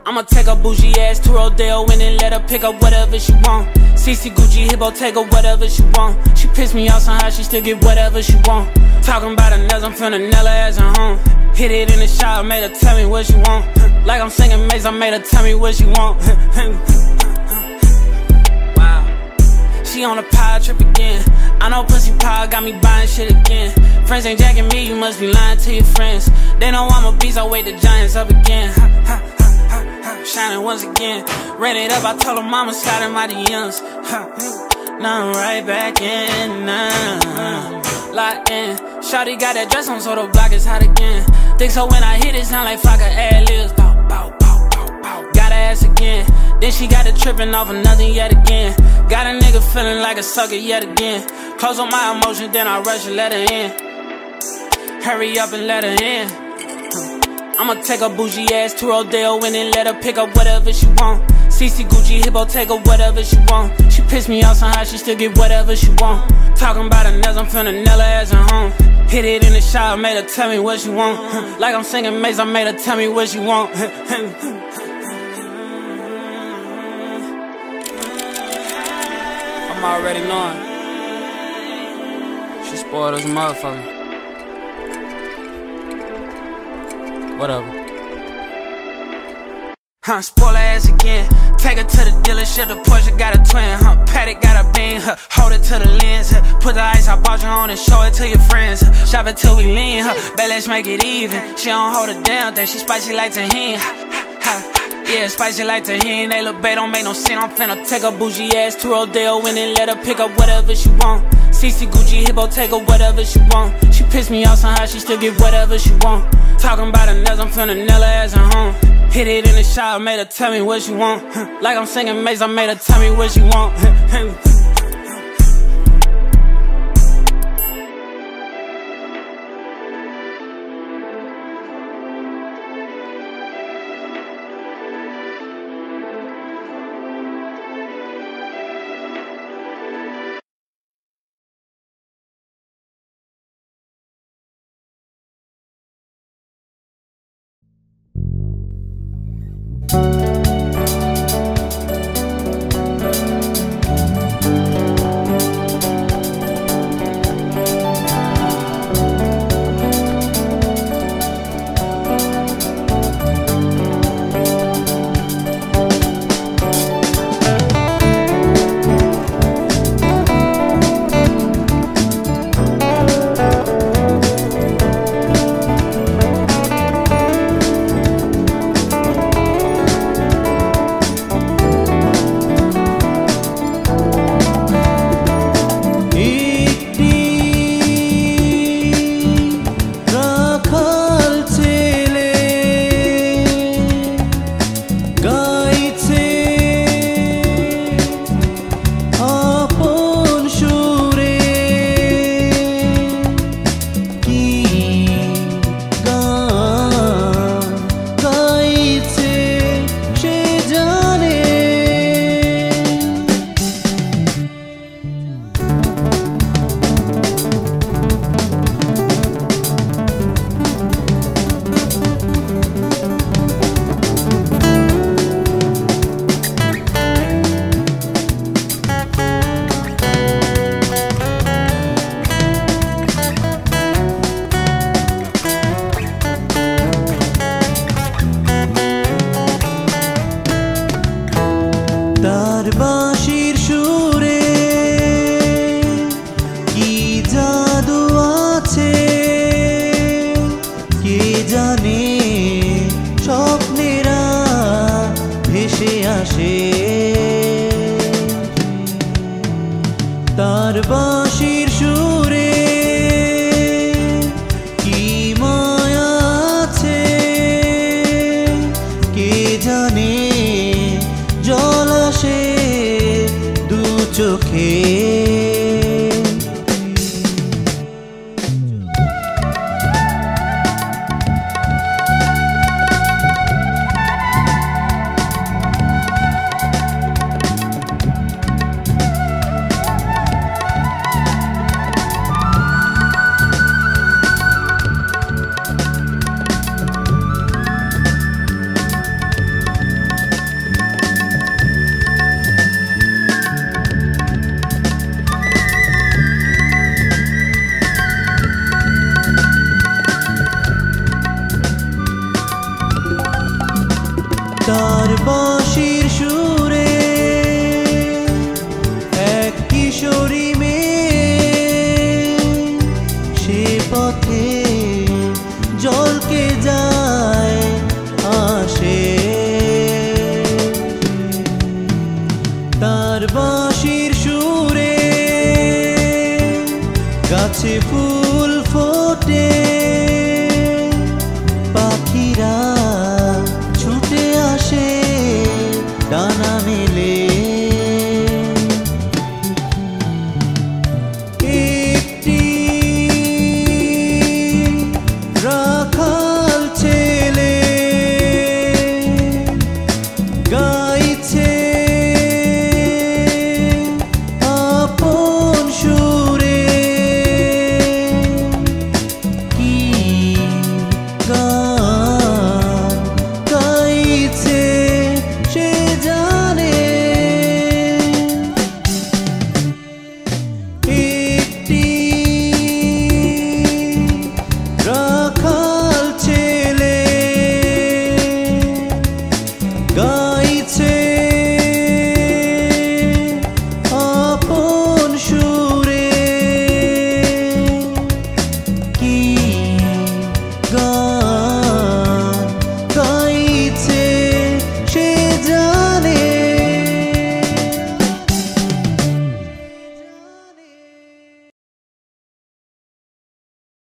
I'ma take a bougie ass to Rodeo and then let her pick up whatever she want. CC Gucci Hippo, take her whatever she want. She pissed me off somehow, she still get whatever she want. Talking about her nails, I'm finna nail her ass at home. Hit it in the shower, made her tell me what she want. Like I'm singing Maze, I made her tell me what she want. Wow, she on a power trip again. I know pussy power got me buying shit again. Friends ain't jacking me, you must be lying to your friends. They know I'm a beast, I wake the giants up again. Shining once again. Ran it up, I told her mama slide in my DMs. Now I'm right back in, locked in. Shawty got that dress on so the block is hot again. Think so when I hit it sound like Flocka ad-libs. Bow, bow, bow, bow, bow. Got her ass again. Then she got it tripping off of nothing yet again. Got a nigga feeling like a sucker yet again. Close on my emotions, then I rush and let her in. Hurry up and let her in. I'ma take a bougie ass to Rodeo and then let her pick up whatever she want. CC Gucci Hippo, take her whatever she want. She pissed me off somehow, she still get whatever she want. Talking about her nails, I'm finna nail her ass at home. Hit it in the shower, made her tell me what she want. Like I'm singing Maze, I made her tell me what she want. I'm already knowing. She spoiled as a motherfucker. Whatever. Spoil her ass again. Take her to the dealership, the Porsche got a twin. Paddock got a bean, hold it to the lens. Put the ice, I bought you on and show it to your friends. Shop it till we lean, bet let's make it even. She don't hold a damn thing, she spicy like tahini. Yeah, spicy like tahini. They look bad, don't make no sense. I'm finna take a bougie ass to Rodeo and then let her pick up whatever she want. CC Gucci Hippo, take her whatever she want. She pissed me off somehow, she still get whatever she want. Talking about her nails, I'm finna nail her ass at home. Hit it in the shower, made her tell me what she want. Like I'm singing Maze, I made her tell me what she want. তার বাঁশির সুরে কি মায়া আছে কে জানে, জল আসে দু চোখে। বাঁশির সুরে এক কিশোরী মেয়ে সে পথে জলকে যা